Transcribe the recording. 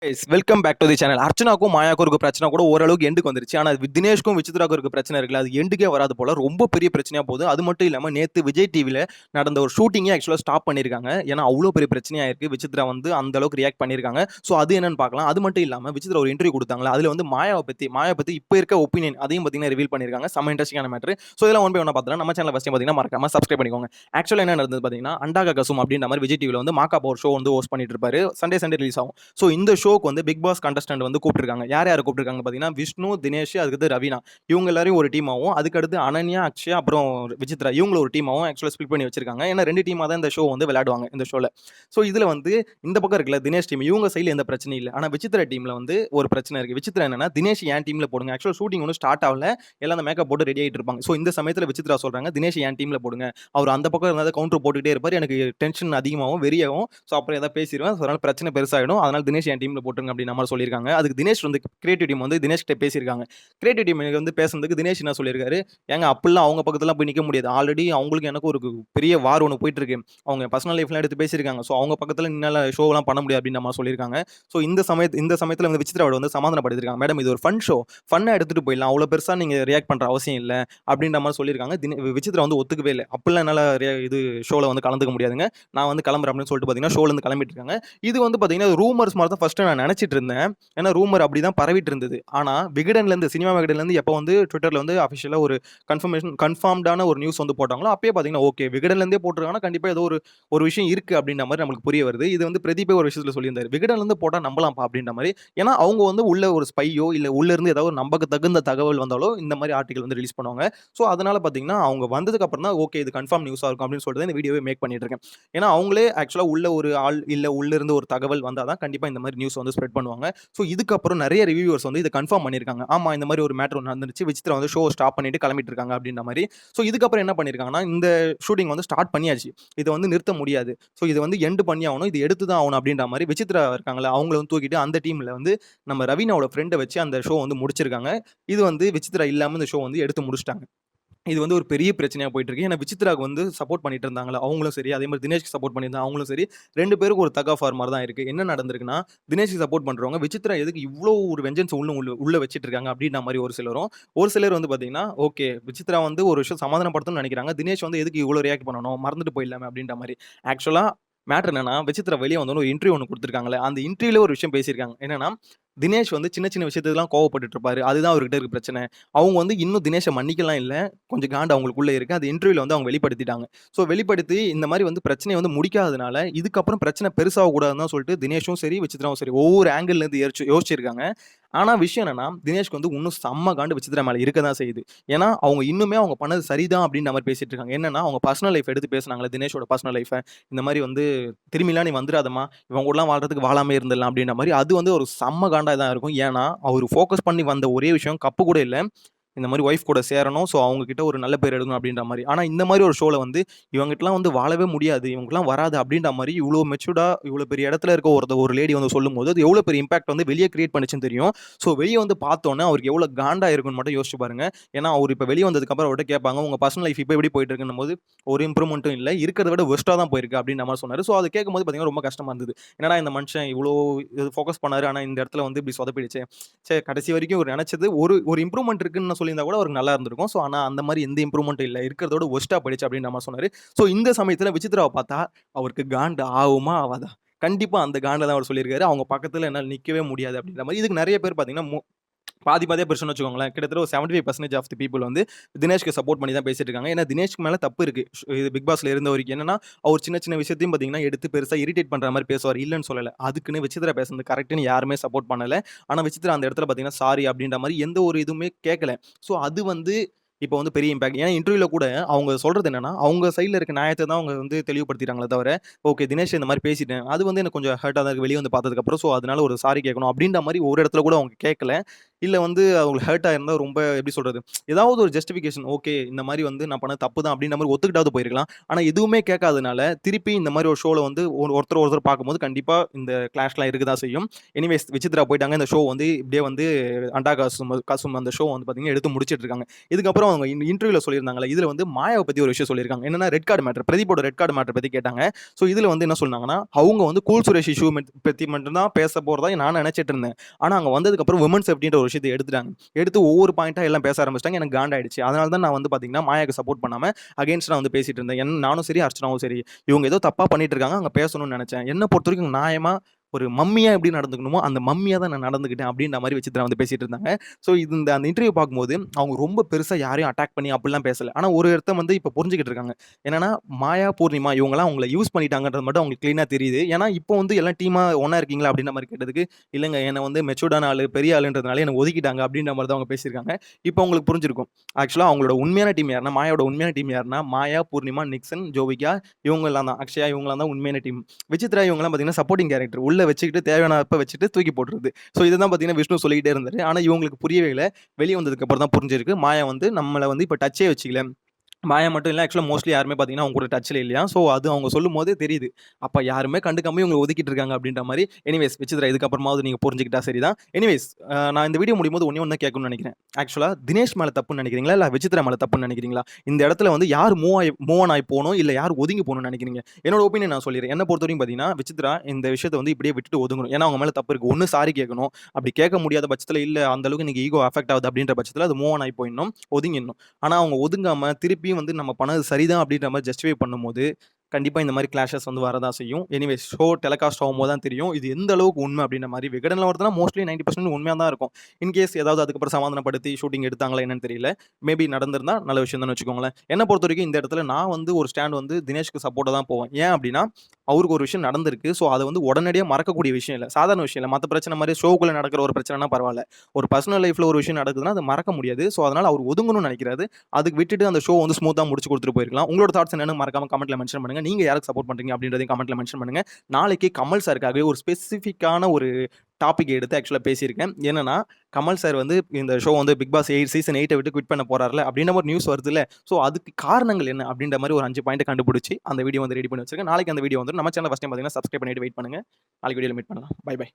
Welcome back to the channel. அர்ச்சனாக்கும் மாயாவுக்கும் இருக்க பிரச்சனை கூட ஓரளவுக்கு எண்டுக்கு வந்துருச்சு. ஆனா தினேஷ்க்கும் விசித்ராவுக்கும் இருக்க பிரச்சனை இருக்குல்ல, அது எண்டுக்கே வராது போல ரொம்ப பெரிய பிரச்சனையா போகுது. அது மட்டும் இல்லாம நேத்து விஜய் டிவில நடந்த ஒரு ஷூட்டிங்கே ஆக்சுவலா ஸ்டாப் பண்ணியிருக்காங்க. ஏன்னா அவ்வளோ பெரிய பிரச்சனையா இருக்கு. விசித்ரா வந்து அந்த அளவுக்கு ரியாக்ட் பண்ணியிருக்காங்க. ஸோ அது என்னன்னு பார்க்கலாம். அது மட்டும் இல்லாம விசித்ரா ஒரு இன்டர்வியூ கொடுத்தாங்களா, அதுல வந்து மாயாவை பத்தி இப்போ இருக்க ஒப்பீனியன் அதையும் பார்த்தீங்கன்னா ரிவீல் பண்ணியிருக்காங்க. செம்ம இன்ட்ரெஸ்டிங்கான மேட்டர். ஸோ இதெல்லாம் ஒன் பை ஒன்னா பார்த்தலாம். நம்ம சேனல் ஃபர்ஸ்ட் பார்த்தீங்கன்னா மறக்காம சப்ஸ்கிரைப் பண்ணிக்கோங்க. ஆக்சுவலா என்ன நடந்தது பார்த்தீங்கன்னா, அண்டாக கசும் அப்படின்ற மாதிரி விஜய் டிவில வந்து மாக்காப்பா ஒரு ஷோ வந்து ஹோஸ்ட் பண்ணிட்டு இருப்பாரு. சண்டே ரிலீஸ் ஆகும். ஸோ இந்த ஷோக்கு வந்து பிக் பாஸ் கண்டஸ்டன்ட் வந்து கூப்பிட்டுருக்காங்க. யார் யார் கூப்பிட்டுருக்காங்க பார்த்தீங்கன்னா, விஷ்ணு, தினேஷ், அதுக்கடுத்து ரவீனா. இவங்க எல்லாரையும் ஒரு டீமாவும், அதுக்கடுத்து அனன்யா, அக்ஷயா, அப்புறம் விசித்ரா இவங்கள ஒரு டீமாவும் ஆக்சுவலா ஸ்பிளிட் பண்ணி வச்சிருக்காங்க. ஏன்னா 2 டீமா தான் இந்த ஷோ வந்து விளையாடுவாங்க இந்த ஷோல. ஸோ இதுல வந்து இந்த பக்கம் இருக்குல்ல தினேஷ் டீம், இவங்க சைடுல எந்த பிரச்சனையும் இல்ல. ஆனா விசித்ரா டீம்ல வந்து ஒரு பிரச்சனை இருக்கு. விசித்ரா என்னன்னா, தினேஷ் என் டீம்ல போடுங்க. ஆக்சுவலா ஷூட்டிங் ஒன்னும் ஸ்டார்ட் ஆகல. எல்லாம் அந்த மேக்கப் போட்டு ரெடி ஆயிட்டு இருப்பாங்க. ஸோ இந்த சமயத்துல விசித்ரா சொல்றாங்க, தினேஷ் என் டீம்ல போடுங்க. அவர் அந்த பக்கம் இருந்தா கவுண்டர் போட்டுக்கிட்டே இருப்பாரு. எனக்கு டென்ஷன் அதிகமாகும், வெறியாகும். ஸோ அப்புறம் ஏதாவது பேசிடுவேன். ஸோ அதனால பிரச்சனை பெருசாயிடும். அதனால தினேஷ் என் டீம்ல போட்டுருங்க அப்படின்ற மாதிரி சொல்லியிருக்காங்க. அதுக்கு தினேஷ் வந்து கிரியேட்டிவ் டீம் வந்து தினேஷ் கிட்ட பேசியிருக்காங்க. கிரியேட்டிவ் டீம் வந்து பேசுனதுக்கு தினேஷ் என்ன சொல்லியிருக்காரு, ஏங்க அப்படிலாம் அவங்க பக்கத்துல போய் நிக்க முடியாது. ஆல்ரெடி அவங்களுக்கு எனக்கு ஒரு பெரிய வார் ஒன்று போயிட்டு இருக்கு. அவங்க பர்சனல் லைஃப்லாம் எடுத்து பேசியிருக்காங்க. ஸோ அவங்க பக்கத்துல நின்னால ஷோலாம் பண்ண முடியாது அப்படின்னு நம்ம சொல்லியிருக்காங்க. ஸோ இந்த சமயத்துல வந்து விசித்ராவோட வந்து சமாதானப்படுத்திருக்காங்க. மேடம் இது ஒரு ஃபன் ஷோ, ஃபன்னா எடுத்துட்டு போயிடலாம். அவ்வளோ பெருசா நீங்க ரியாக்ட் பண்ற அவசியம் இல்ல அப்படின்ற மாதிரி சொல்லியிருக்காங்க. விசித்ரா வந்து ஒத்துக்கவே இல்லை. அப்படிலாம் என்னால இது ஷோல வந்து கலந்துக்க முடியாதுங்க. நான் வந்து கிளம்புறேன் அப்படின்னு சொல்லிட்டு பார்த்தீங்கன்னா ஷோல இருந்து கிளம்பிட்டு இருக்காங்க. இது வந்து பார்த்தீங்கன்னா ரூமர்ஸ் மாதிரி தான் ஃபர்ஸ்ட் நான் நினைச்சிட்டு இருந்தேன். ஏன்னா ரூமர் அப்படிதான் பரவிட்டு இருந்தது. ஆனா விகடன்லேருந்து சினிமா விகடன்லேருந்து எப்போ வந்து ட்விட்டர்ல வந்து அஃபிஷியலாக ஒரு கன்ஃபார்ம்டான ஒரு நியூஸ் வந்து போட்டாங்களோ அப்பயே பார்த்தீங்கன்னா ஓகே விகடன்லேருந்தே போட்டிருக்காங்கன்னா கண்டிப்பாக ஏதோ ஒரு ஒரு விஷயம் இருக்கு அப்படின்ற மாதிரி நம்மளுக்கு புரிய வருது. இது வந்து பிரதீபே ஒரு விஷயத்தில் சொல்லியிருந்தாரு, விகடன்லேருந்து போட்டால் நம்பலாம்ப்பா அப்படின்ற மாதிரி. ஏன்னா அவங்க வந்து உள்ள ஒரு ஸ்பையோ இல்லை உள்ள இருந்து ஏதாவது ஒரு நம்பக்கு தகுந்த தகவல் வந்தாலோ இந்த மாதிரி ஆர்டிகல் வந்து ரிலீஸ் பண்ணுவாங்க. ஸோ அதனால பார்த்தீங்கன்னா அவங்க வந்ததுக்கு அப்புறம் தான் ஓகே இது கன்ஃபார்ம் நியூஸாக இருக்கும் அப்படின்னு சொல்லிட்டு இந்த வீடியோவே மேக் பண்ணிட்டு இருக்கேன். ஏன்னா அவங்களே ஆக்சுவலாக உள்ள ஒரு ஆள் இல்லை உள்ள இருந்து ஒரு தகவல் வந்தால் தான் கண்டிப்பாக இந்த மாதிரி நியூஸ் வந்து ஸ்ப்ரெட் பண்ணுவாங்க. ஸோ இதுக்கப்புறம் நிறைய ரிவ்யூவர்ஸ் வந்து இதை கன்ஃபார்ம் பண்ணியிருக்காங்க. ஆமா இந்த மாதிரி ஒரு மேட்டர் ஒன்று நடந்துருச்சு, விசித்ரா வந்து ஷோ ஸ்டாப் பண்ணிட்டு கிளம்பிட்டு இருக்காங்க அப்படின்ற மாதிரி. ஸோ இதுக்கப்புறம் என்ன பண்ணியிருக்காங்கன்னா, இந்த ஷூட்டிங் வந்து ஸ்டார்ட் பண்ணியாச்சு, இதை வந்து நிறுத்த முடியாது. ஸோ இதை வந்து எண்டு பண்ணி ஆகணும், இது எடுத்து தான் ஆகணும் அப்படின்ற மாதிரி விசித்ரா இருக்காங்களா அவங்கள வந்து தூக்கிட்டு அந்த டீம்ல வந்து நம்ம ரவீனாவோட ஃப்ரெண்டை வச்சு அந்த ஷோ வந்து முடிச்சிருக்காங்க. இது வந்து விசித்ரா இல்லாமல் இந்த ஷோ வந்து எடுத்து முடிச்சிட்டாங்க. இது வந்து ஒரு பெரிய பிரச்சனையா போயிட்டு இருக்கு. ஏன்னா விசித்ராக்கு வந்து சப்போர்ட் பண்ணிட்டு இருந்தாங்களா அவங்களும் சரி, அதே மாதிரி தினேஷ்க்கு சப்போர்ட் பண்ணியிருந்தாங்க அவங்களும் சரி, 2 பேருக்கும் ஒரு தக் ஆஃப் வார் மாரி தான் இருக்கு. என்ன நடந்திருக்குன்னா, தினேஷ்க்கு சப்போர்ட் பண்றவங்க விசித்ரா எதுக்கு இவ்ளோ ஒரு வெஞ்சன்ஸ் உள்ள வச்சிட்டு இருக்காங்க அப்படின்ற மாரி ஒரு சிலரும், ஒரு சிலர் வந்து பார்த்தீங்கன்னா, ஓகே விசித்ரா வந்து ஒரு விஷயம் சமாதானப்படுத்தணும்னு நெனைக்கிறாங்க. தினேஷ் வந்து எதுக்கு இவ்ளோ ரியாக்ட் பண்ணணும்? மறந்துட்டு போயிடலாமே அப்படின்ற மாரி. ஆக்சுவலா மேட்டர் என்னன்னா, விசித்ரா வெளிய வந்தோனே ஒரு இன்டர்வியூ ஒண்ணு குடுத்துருக்காங்கல்ல, அந்த இன்டர்வியூல ஒரு விஷயம் பேசியிருக்காங்க. என்னன்னா, தினேஷ் வந்து சின்ன சின்ன விஷயத்துக்குலாம் கோவப்பட்டுட்டு இருப்பாரு. அதுதான் அவர்கிட்ட இருக்க பிரச்சனை. அவங்க வந்து இன்னும் தினேஷ மன்னிக்கலாம் இல்ல. கொஞ்சம் காண்டு அவங்களுக்குள்ள இருக்கு. அது இன்டர்வியூல வந்து அவங்க வெளிப்படுத்திட்டாங்க. ஸோ வெளிப்படுத்தி இந்த மாரி வந்து பிரச்சனைய வந்து முடிக்காததுனால, இதுக்கப்புறம் பிரச்சனை பெருசாக கூடாதுன்னு தான் சொல்லிட்டு தினேஷும் சரி, விசித்ராவும் சரி ஒவ்வொரு ஆங்கிள்ல இருந்து யோசிச்சிருக்காங்க. ஆனா விஷயம் என்னன்னா, தினேஷ்க்கு வந்து இன்னும் செம்ம காண்டு விசித்ரா மேல இருக்க தான் செய்யுது. ஏன்னா, அவங்க இன்னுமே அவங்க பண்ணது சரிதான் அப்படின்ற மாரி பேசிட்டு இருக்காங்க. என்னன்னா, அவங்க பர்சனல் லைஃப் எடுத்து பேசுனாங்கல்ல, தினேஷோட பர்சனல் லைஃப. இந்த மாரி வந்து திரும்பிலாம் நீ வந்துராதம்மா, இவன் கூடலாம் வாழ்றதுக்கு வாழாமயே இருந்துடலாம் அப்படின்ற மாரி, அது வந்து ஒரு செம்ம காண்டா தான் இருக்கும். ஏன்னா, அவரு ஃபோக்கஸ் பண்ணி வந்த ஒரே விஷயம் கப்பு கூட இல்ல. இந்த மாரி ஒய்ஃப் கூட சேரணும். ஸோ அவங்க கிட்ட ஒரு நல்ல பேர் எடுக்கணும் அப்படின்ற மாரி. ஆனா இந்த மாரி ஒரு ஷோல வந்து இவங்ககிட்டலாம் வந்து வாழவே முடியாது. இவங்களுக்குலாம் வராது அப்படின்ற மாரி இவ்ளோ மெச்சூர்டா இவ்ளோ பெரிய இடத்துல இருக்க ஒரு லேடி வந்து சொல்லும்போது, அது எவ்வளோ பெரிய இம்பாக்ட் வந்து வெளிய கிரியேட் பண்ணுச்சுன்னு தெரியும். ஸோ வெளிய வந்து பார்த்தோனே அவருக்கு எவ்வளோ காண்டா இருக்குன்னு மட்டும் யோசிச்சு பாருங்க. ஏன்னா அவரு இப்ப வெளிய வந்ததுக்கு அப்புறம் அவர்ட்ட கேட்பாங்க, உங்க பர்சனல் லைஃப் இப்ப எப்படி போயிட்டு இருக்குன்னும்போது, ஒரு இம்ப்ரூவ்மென்ட்டும் இல்ல. இருக்கிறத விட வொர்ஸ்ட்டா தான் போயிருக்கு அப்படின்ற மாரி சொன்னாரு. ஸோ அத கேட்கும்போது பார்த்தீங்கன்னா ரொம்ப கஷ்டமா இருந்தது. என்னடா இந்த மனுஷன் இவ்ளோ இது ஃபோக்கஸ் பண்ணாரு. ஆனா இந்த இடத்துல வந்து இப்படி சொதப்பிடுச்சே. கடைசி வரைக்கும் இவரு நெனச்சது ஒரு ஒரு இம்ப்ரூவ்மென்ட் இருக்குன்னு சொல்லியிருந்தா கூட அவருக்கு நல்லா இருந்திருக்கும். ஸோ ஆனா அந்த மாரி எந்த இம்ப்ரூவ்மென்ட்டும் இல்ல. இருக்கிறதோட வொர்ஸ்ட்டா போயிடுச்சு அப்டின்ற மாரி சொன்னாரு. ஸோ இந்த சமயத்துல விசித்ராவ பார்த்தா அவருக்கு காண்டு ஆவுமா? ஆவாதா? கண்டிப்பா அந்த காண்ட்ல தான் அவரு சொல்லியிருக்காரு. அவங்க பக்கத்துல என்னால நிக்கவே முடியாது அப்டின்ற மாரி. இதுக்கு நெறைய பேர் பார்த்தீங்கன்னா, பாதி பாதியா பிரிச்சோம்னு வச்சுக்கோங்களேன். கிட்டத்தட்ட ஒரு 75% ஆஃப் தி பீப்பிள் வந்து தினேஷ்க்கு சப்போர்ட் பண்ணி தான் பேசிட்டு இருக்காங்க. ஏன்னா தினேஷ்க்கு மேல தப்பு இருக்கு. இது பிக் பாஸ்ல இருந்த வரைக்கும் என்னன்னா, அவர் சின்ன சின்ன விஷயத்தையும் பார்த்தீங்கன்னா, எடுத்து பெருசா இரிட்டேட் பண்ற மாரி பேசுவாரு. இல்லன்னு சொல்லல. அதுக்குன்னு விசித்ரா பேசுனது கரெக்ட்ன்னு யாருமே சப்போர்ட் பண்ணல. ஆனா விசித்ரா அந்த இடத்துல பார்த்தீங்கன்னா, சாரி அப்டின்ற மாரி எந்த ஒரு இதுவுமே கேட்கல. ஸோ அது வந்து இப்போ வந்து பெரிய இம்பாக்ட். ஏன்னா இன்டர்வியூல கூட அவங்க சொல்றது என்னன்னா, அவங்க சைட்ல இருக்க நியாயத்த தான் அவங்க வந்து தெளிவுபடுத்திறாங்களே தவிர, ஓகே தினேஷ் இந்த மாரி பேசிட்டேன். அது வந்து எனக்கு கொஞ்சம் ஹர்ட்டா தான் இருக்கு வெளிய வந்து பார்த்ததுக்கு அப்புறம். ஸோ அதனால ஒரு சாரி கேட்கணும் அப்டின்ற மாரி ஒரு இடத்துல கூட அவங்க கேட்கல. இல்ல வந்து அவங்களுக்கு ஹர்ட் ஆயிருந்தா ரொம்ப எப்படி சொல்றது? ஏதாவது ஒரு ஜஸ்டிஃபிகேஷன் ஓகே இந்த மாரி வந்து நான் பண்ணது தப்பு தான் அப்படின்ற மாரி ஒத்துக்கிட்டாவது போயிருக்கலாம். ஆனா எதுவுமே கேட்காதனால, திருப்பி இந்த மாரி ஒரு ஷோல வந்து ஒருத்தர் பார்க்கும்போது கண்டிப்பா இந்த கிளாஷ்லாம் இருக்க தான் செய்யும். எனிவேஸ் விசித்ரா போயிட்டாங்க. இந்த ஷோ வந்து இப்படியே வந்து அண்டா காசும் அந்த ஷோ வந்து பார்த்தீங்கன்னா எடுத்து முடிச்சிட்டு இருக்காங்க. இதுக்கப்புறம் அவங்க இன்டர்வியூல சொல்லியிருந்தாங்கல்ல, இதுல வந்து மாயாவ பத்தி ஒரு விஷயம் சொல்லியிருக்காங்க. என்னன்னா ரெட் கார்ட் மேட்டர். பிரதீப்போட ரெட் கார்ட் மேட்டர் பத்தி கேட்டாங்க. ஸோ இதுல வந்து என்ன சொன்னாங்கன்னா, அவங்க வந்து கூல் சுரேஷ் இஷ்யூ பத்தி மட்டும் தான் பேச போறதா நான் நெனைச்சிட்டு இருந்தேன். ஆனா அங்க வந்ததுக்கப்புறம் விமன் சேஃப்டின்ற ஒரு விஷயத்த எடுத்துட்டாங்க. எடுத்து ஒவ்வொரு பாயிண்ட்டா எல்லாம் பேச ஆரம்பிச்சுட்டாங்க. எனக்கு காண்டாயிடுச்சு. அதனால தான் நான் வந்து பார்த்தீங்கன்னா, மாயாக்கு சப்போர்ட் பண்ணாம அகைன்ஸ்டா வந்து பேசிட்டு இருந்தேன். நானும் சரி, அர்ச்சனாவும் சரி, இவங்க ஏதோ தப்பா பண்ணிட்டு இருக்காங்க. அங்க பேசணும்னு நெனைச்சேன். என்ன பொறுத்தவரைக்கும் நியாயமா ஒரு மம்மியா எப்படி நடந்துக்கணுமோ, அந்த மம்மியா தான் நான் நடந்துக்கிட்டேன் அப்படின்ற மாரி விசித்ரா வந்து பேசிட்டு இருந்தாங்க. ஸோ இது அந்த இன்டர்வியூ பார்க்கும்போது, அவங்க ரொம்ப பெருசா யாரையும் அட்டாக் பண்ணி அப்படிலாம் பேசல. ஆனா ஒரு இடத்த வந்து இப்ப புரிஞ்சுகிட்டு இருக்காங்க. என்னன்னா, மாயா, பூர்ணிமா இவங்கலாம் அவங்கள யூஸ் பண்ணிட்டாங்கன்றது மட்டும் அவங்களுக்கு கிளீனா தெரியுது. ஏன்னா, இப்போ வந்து எல்லாம் டீமா ஒண்ணா இருக்கீங்களா? அப்படின்ற மாரி கேட்டதுக்கு, இல்லங்க என்ன வந்து மெச்சூர்டான ஆளு, பெரிய ஆளுன்றதுனால என்ன ஒதுக்கிட்டாங்க அப்படின்ற மாரி தான் அவங்க பேசியிருக்காங்க. இப்போ உங்களுக்கு புரிஞ்சிருக்கும். ஆக்சுவலா அவங்களோட உண்மையான டீம் யாருன்னா, மாயாவோட உண்மையான டீம் யாருன்னா, மாயா, பூர்ணிமா, நிக்சன், ஜோவிகா இவங்கலாம் தான். அக்ஷயா இவங்கலாம் தான் உண்மையான டீம். விசித்ரா இவங்கலாம் பார்த்தீங்கன்னா சப்போர்ட்டிங் கேரக்டர். உள்ள வச்சுக்கிட்டு தேவையானப்ப வச்சுட்டு தூக்கி போட்டுறது. ஸோ இதுதான் பார்த்தீங்கன்னா விஷ்ணு சொல்லிக்கிட்டே இருந்தாரு. ஆனா இவங்களுக்கு புரியவே இல்ல. வெளிய வந்ததுக்கு அப்புறம் தான் புரிஞ்சிருக்கு. மாயா வந்து நம்மள வந்து இப்ப டச்சே வச்சுக்கல. மாயா மட்டும் இல்ல. ஆக்சுவலா மோஸ்ட்லி யாருமே பார்த்தீங்கன்னா, அவங்க கூட டச்ல இல்லையாம். ஸோ அது அவங்க சொல்லும்போதே தெரியுது. அப்ப யாருமே கண்டுக்காம இவங்கள ஒதுக்கிட்டு இருக்காங்க அப்படின்ற மாரி. எனிவேஸ் விசித்ரா இதுக்கப்புறமாவது நீங்க புரிஞ்சுக்கிட்டா சரிதான். எனிவேஸ் நான் இந்த வீடியோ முடியும்போது ஒண்ணே ஒண்ணு தான் கேட்கணும்னு நெனைக்கிறேன். ஆக்சுவலா தினேஷ் மேல தப்புன்னு நெனைக்கிறீங்களா? இல்ல விசித்ரா மேல தப்புன்னு நெனைக்கிறீங்களா? இந்த இடத்துல வந்து யார் மூவ் ஆன் ஆயி போணும், இல்ல யார் ஒதுங்கி போணும்னு நெனைக்கிறீங்க? என்னோட ஒப்பீனியன் நான் சொல்லிர்றேன். என்ன பொறுத்தவரைக்கும் பார்த்தீங்கன்னா, விசித்ரா இந்த விஷயத்த வந்து இப்படியே விட்டுட்டு ஒதுங்கணும். ஏன்னா அவங்க மேல தப்பு இருக்கு. ஒண்ணு சாரி கேட்கணும். அப்படி கேட்க முடியாத பட்சத்துல, இல்ல அந்த அளவுக்கு எனக்கு ஈகோ அஃபெக்ட் ஆகுது அப்படின்ற பட்சத்துல அது மூவ் ஆன் ஆயி போயிடணும். ஒதுங்கிடணும். ஆனா அவங்க ஒதுங்காம திருப்பியும் வந்து நம்ம பண்ணது சரிதான் அப்படின்ற மாரி ஜஸ்டிஃபை பண்ணும்போது, கண்டிப்பா இந்த மாரி கிளாஷஸ் வந்து வரதான் செய்யும். எனிவேஸ் ஷோ டெலிகாஸ்ட் ஆகும்போது தான் தெரியும். இது எந்த அளவுக்கு உண்மை அப்படின்ற மாரி. விகடன்ல வரதுனா மோஸ்ட்லி 90% உண்மையா தான் இருக்கும். இன்கேஸ் ஏதாவது அதுக்கப்புறம் சமாதானப்படுத்தி ஷூட்டிங் எடுத்தாங்களா என்னன்னு தெரியல. மேபி நடந்திருந்தா நல்ல விஷயம் தான்னு வச்சுக்கோங்களேன். என்ன பொறுத்தவரைக்கும் இந்த இடத்துல நான் வந்து ஒரு ஸ்டாண்ட் வந்து தினேஷ்க்கு சப்போர்ட்டா தான் போவேன். ஏன் அப்படின்னா, அவருக்கு ஒரு விஷயம் நடந்திருக்கு. ஸோ அத வந்து உடனடியா மறக்கக்கூடிய விஷயம் இல்ல. சாதாரண விஷயம் இல்ல. மத்த பிரச்சனை மாரி ஷோக்குள்ள நடக்கிற ஒரு பிரச்சனைனா பரவால்ல. ஒரு பர்சனல் லைஃப்ல ஒரு விஷயம் நடக்குதுன்னா, அத மறக்க முடியாது. ஸோ அதனால அவர் ஒதுங்கணும்னு நெனைக்கிறாரு. அதுக்கு விட்டுட்டு அந்த ஷோ வந்து ஸ்மூத்தா முடிச்சு குடுத்துட்டு போயிருக்கலாம். உங்களோட தாட்ஸ் என்னன்னு மறக்காம கமெண்ட்ல மென்ஷன் பண்ணுங்க. நீங்க யாருக்கு சப்போர்ட் பண்றீங்க அப்படின்றதையும் கமெண்ட்ல மென்ஷன் பண்ணுங்க. நாளைக்கு கமல் சாருக்காகவே ஒரு ஸ்பெசிஃபிக்கான ஒரு டாபிக் எடுத்து ஆக்சுவலா பேசியிருக்கேன். என்னன்னா, கமல் சார் வந்து இந்த ஷோ வந்து பிக் பாஸ் 8 சீசன் 8 விட்டு குவிட் பண்ண போறார்ல அப்படின்ற ஒரு நியூஸ் வருதுல்ல. ஸோ அதுக்கு காரணங்கள் என்ன அப்படின்ற மாரி ஒரு 5 பாயிண்ட் கண்டுபிடிச்சு அந்த வீடியோ வந்து ரெடி பண்ணி வச்சிருக்கேன். நாளைக்கு அந்த வீடியோ வந்துரும். நம்ம சேனல் ஃபர்ஸ்ட் டைம் பார்த்தீங்கன்னா சப்ஸ்கிரைப் பண்ணிட்டு வெயிட் பண்ணுங்க. நாளைக்கு வீடியோல மீட் பண்ணலாம். Bye by.